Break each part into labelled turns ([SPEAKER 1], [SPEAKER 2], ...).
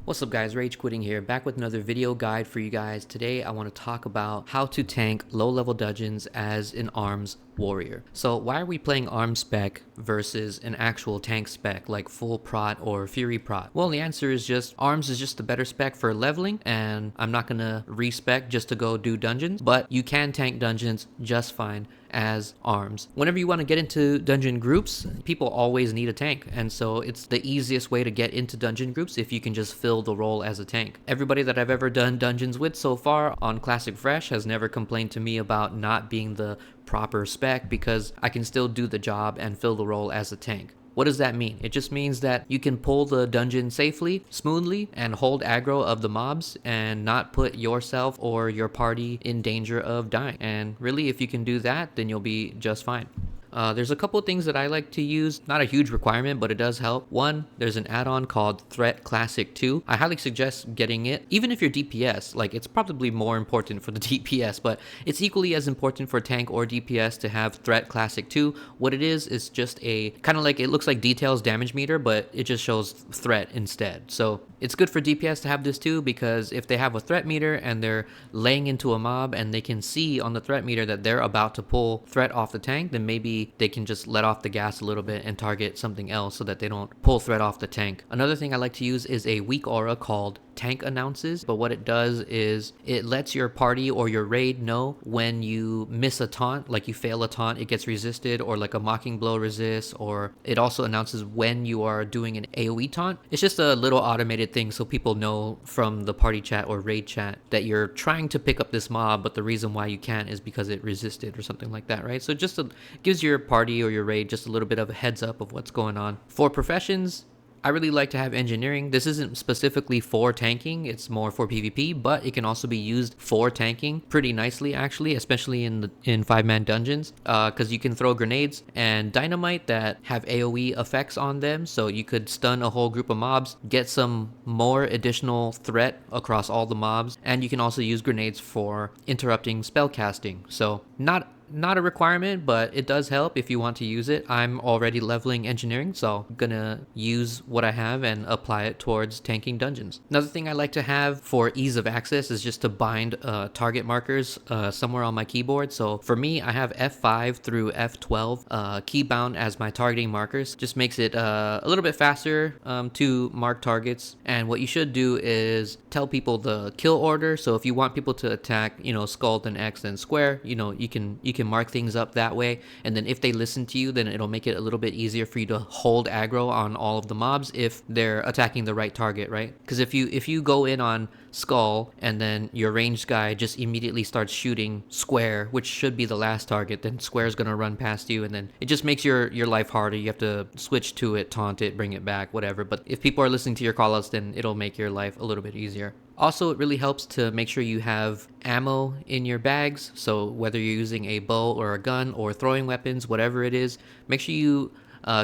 [SPEAKER 1] What's up guys, Rage Quitting here, back with another video guide for you guys. Today I want to talk about how to tank low level dungeons as an arms warrior. So why are we playing arms spec versus an actual tank spec like full prot or fury prot? Well, the answer is just arms is just the better spec for leveling, and I'm not gonna respec just to go do dungeons, but you can tank dungeons just fine as arms. Whenever you want to get into dungeon groups, people always need a tank, and so it's the easiest way to get into dungeon groups if you can just fill the role as a tank. Everybody that I've ever done dungeons with so far on Classic Fresh has never complained to me about not being the proper spec because I can still do the job and fill the role as a tank. What does that mean? It just means that you can pull the dungeon safely, smoothly, and hold aggro of the mobs and not put yourself or your party in danger of dying. And really, if you can do that, then you'll be just fine. There's a couple things that I like to use, not a huge requirement, but it does help. One, there's an add-on called Threat Classic 2. I highly suggest getting it, even if you're DPS. Like, it's probably more important for the DPS, but it's equally as important for tank or DPS to have Threat Classic 2. What it is just a, kind of like, it looks like details damage meter, but it just shows threat instead. So it's good for DPS to have this too, because if they have a threat meter and they're laying into a mob and they can see on the threat meter that they're about to pull threat off the tank, then maybe they can just let off the gas a little bit and target something else so that they don't pull threat off the tank. Another thing I like to use is a weak aura called Tank Announces, but what it does is it lets your party or your raid know when you miss a taunt, like you fail a taunt, it gets resisted, or like a mocking blow resists, or it also announces when you are doing an AoE taunt. It's just a little automated thing so people know from the party chat or raid chat that you're trying to pick up this mob, but the reason why you can't is because it resisted or something like that, right? So it just gives your party or your raid just a little bit of a heads up of what's going on. For professions, I really like to have engineering. This isn't specifically for tanking, it's more for PvP, but it can also be used for tanking pretty nicely actually, especially in 5-man dungeons, because you can throw grenades and dynamite that have AoE effects on them, so you could stun a whole group of mobs, get some more additional threat across all the mobs, and you can also use grenades for interrupting spell casting. So not a requirement, but it does help if you want to use it. I'm already leveling engineering, so I'm gonna use what I have and apply it towards tanking dungeons. Another thing I like to have for ease of access is just to bind target markers somewhere on my keyboard. So for me, I have F5 through F12 key bound as my targeting markers. Just makes it a little bit faster to mark targets. And what you should do is tell people the kill order. So if you want people to attack, skull, then X, then square, you can mark things up that way, and then if they listen to you, then it'll make it a little bit easier for you to hold aggro on all of the mobs if they're attacking the right target, right? Because if you go in on skull and then your ranged guy just immediately starts shooting square, which should be the last target, then square's gonna run past you, and then it just makes your life harder. You have to switch to it, taunt it, bring it back, whatever. But if people are listening to your callouts, then it'll make your life a little bit easier. Also, it really helps to make sure you have ammo in your bags. So whether you're using a bow or a gun or throwing weapons, whatever it is, make sure you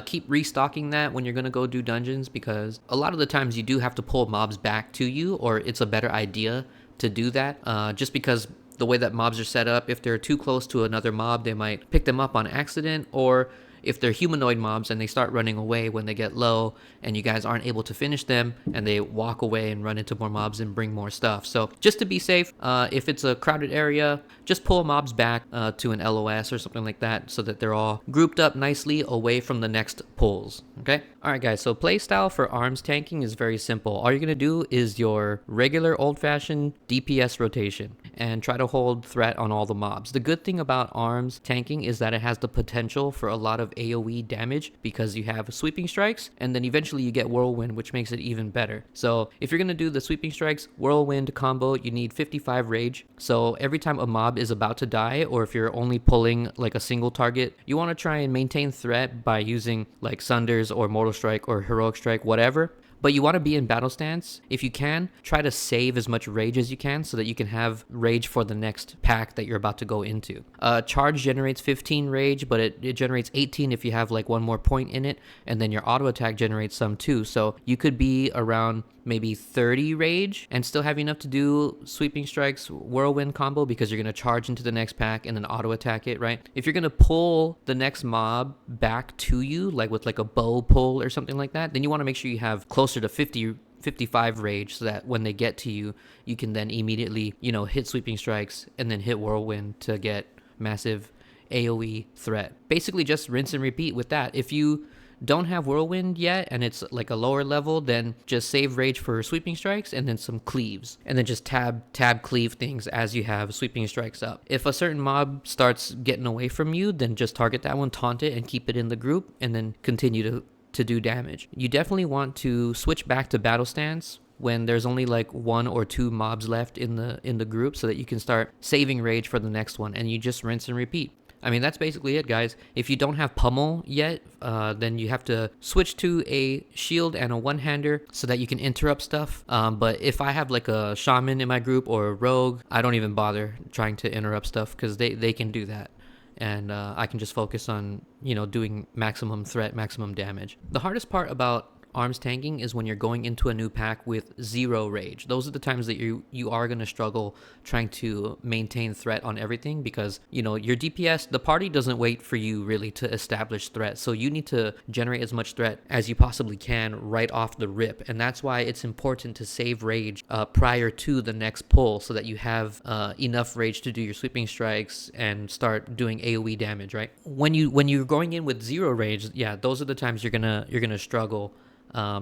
[SPEAKER 1] keep restocking that when you're going to go do dungeons, because a lot of the times you do have to pull mobs back to you, or it's a better idea to do that just because the way that mobs are set up, if they're too close to another mob, they might pick them up on accident, or if they're humanoid mobs and they start running away when they get low and you guys aren't able to finish them and they walk away and run into more mobs and bring more stuff. So just to be safe, if it's a crowded area, just pull mobs back to an LOS or something like that so that they're all grouped up nicely away from the next pulls, okay? Alright guys, so playstyle for arms tanking is very simple. All you're going to do is your regular old-fashioned DPS rotation and try to hold threat on all the mobs. The good thing about arms tanking is that it has the potential for a lot of AoE damage because you have sweeping strikes, and then eventually you get whirlwind, which makes it even better. So if you're going to do the sweeping strikes whirlwind combo, you need 55 rage. So every time a mob is about to die, or if you're only pulling like a single target, you want to try and maintain threat by using like Sunders or Mortal Strike or Heroic Strike, whatever. But you want to be in battle stance. If you can, try to save as much rage as you can so that you can have rage for the next pack that you're about to go into. Charge generates 15 rage, but it generates 18 if you have like one more point in it, and then your auto attack generates some too. So you could be around maybe 30 rage and still have enough to do sweeping strikes whirlwind combo, because you're going to charge into the next pack and then auto attack it, right? If you're going to pull the next mob back to you, like with like a bow pull or something like that, then you want to make sure you have closer to 50 55 rage so that when they get to you, you can then immediately, hit sweeping strikes and then hit whirlwind to get massive AoE threat. Basically just rinse and repeat with that. If you don't have whirlwind yet and it's like a lower level, then just save rage for sweeping strikes and then some cleaves, and then just tab cleave things as you have sweeping strikes up. If a certain mob starts getting away from you, then just target that one, taunt it, and keep it in the group, and then continue to do damage. You definitely want to switch back to battle stance when there's only like 1 or 2 mobs left in the group, so that you can start saving rage for the next one, and you just rinse and repeat. I mean, that's basically it, guys. If you don't have pummel yet, then you have to switch to a shield and a one-hander so that you can interrupt stuff. But if I have like a shaman in my group or a rogue, I don't even bother trying to interrupt stuff because they can do that. And I can just focus on, doing maximum threat, maximum damage. The hardest part about arms tanking is when you're going into a new pack with 0 rage. Those are the times that you are going to struggle trying to maintain threat on everything, because your DPS, the party doesn't wait for you really to establish threat, so you need to generate as much threat as you possibly can right off the rip. And that's why it's important to save rage prior to the next pull, so that you have enough rage to do your sweeping strikes and start doing AoE damage, right? When you're going in with 0 rage, yeah, those are the times you're gonna struggle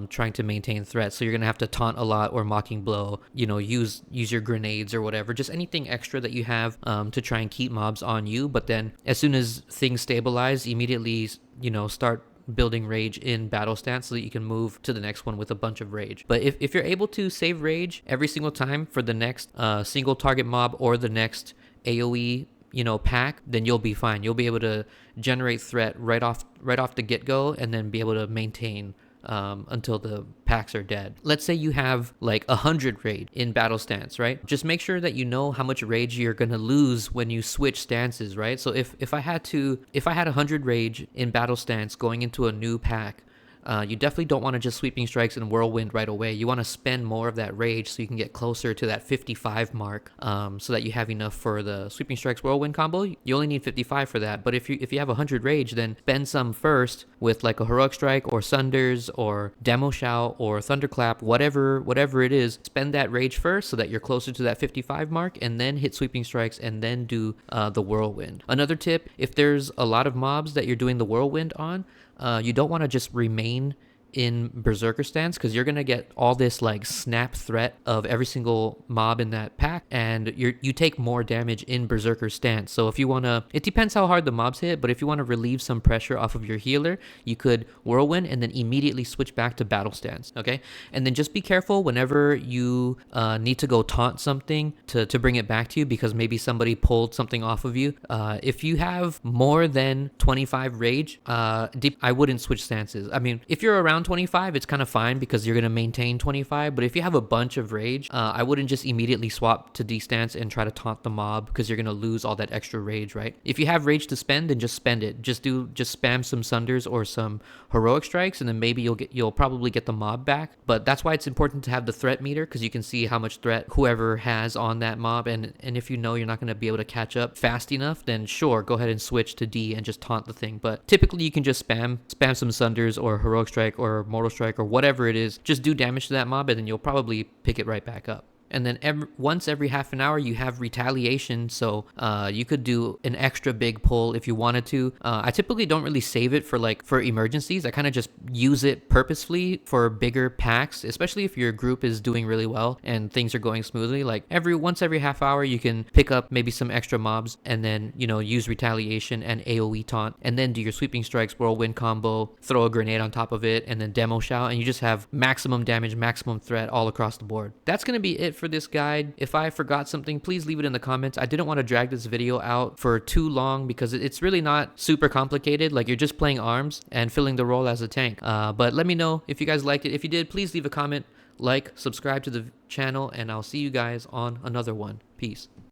[SPEAKER 1] trying to maintain threat. So you're gonna have to taunt a lot or mocking blow, use your grenades or whatever, just anything extra that you have to try and keep mobs on you. But then as soon as things stabilize, immediately start building rage in battle stance so that you can move to the next one with a bunch of rage. But if you're able to save rage every single time for the next single target mob or the next AoE pack, then you'll be fine. You'll be able to generate threat right off the get-go, and then be able to maintain until the packs are dead. Let's say you have like 100 rage in battle stance, right? Just make sure that you know how much rage you're gonna lose when you switch stances, right? So if I had 100 rage in battle stance going into a new pack, you definitely don't want to just sweeping strikes and whirlwind right away. You want to spend more of that rage so you can get closer to that 55 mark, so that you have enough for the sweeping strikes whirlwind combo. You only need 55 for that. But if you have 100 rage, then spend some first with like a heroic strike or sunders or demo shout or thunderclap, whatever it is. Spend that rage first so that you're closer to that 55 mark, and then hit sweeping strikes and then do the whirlwind. Another tip: if there's a lot of mobs that you're doing the whirlwind on, you don't want to just remain in berserker stance, because you're gonna get all this like snap threat of every single mob in that pack, and you take more damage in berserker stance. So if you want to, it depends how hard the mobs hit, but if you want to relieve some pressure off of your healer, you could whirlwind and then immediately switch back to battle stance. Okay, and then just be careful whenever you need to go taunt something to bring it back to you, because maybe somebody pulled something off of you. If you have more than 25 rage, I wouldn't switch stances. I mean, if you're around 25, it's kind of fine because you're going to maintain 25. But if you have a bunch of rage, I wouldn't just immediately swap to D-stance and try to taunt the mob, because you're going to lose all that extra rage, right? If you have rage to spend, then just spend it. Just spam some sunders or some heroic strikes, and then maybe you'll probably get the mob back. But that's why it's important to have the threat meter, because you can see how much threat whoever has on that mob, and if you know you're not going to be able to catch up fast enough, then sure, go ahead and switch to D and just taunt the thing. But typically you can just spam some sunders or heroic strike or mortal strike or whatever it is, just do damage to that mob, and then you'll probably pick it right back up. And then once every half an hour you have retaliation, so you could do an extra big pull if you wanted to. I typically don't really save it for emergencies. I kind of just use it purposefully for bigger packs, especially if your group is doing really well and things are going smoothly. Like once every half hour you can pick up maybe some extra mobs, and then use retaliation and AoE taunt, and then do your sweeping strikes whirlwind combo, throw a grenade on top of it, and then demo shout, and you just have maximum damage, maximum threat all across the board. That's gonna be it for this guide. If I forgot something, please leave it in the comments. I didn't want to drag this video out for too long because it's really not super complicated. Like, you're just playing arms and filling the role as a tank. But let me know if you guys liked it. If you did, please leave a comment, like, subscribe to the channel, and I'll see you guys on another one. Peace.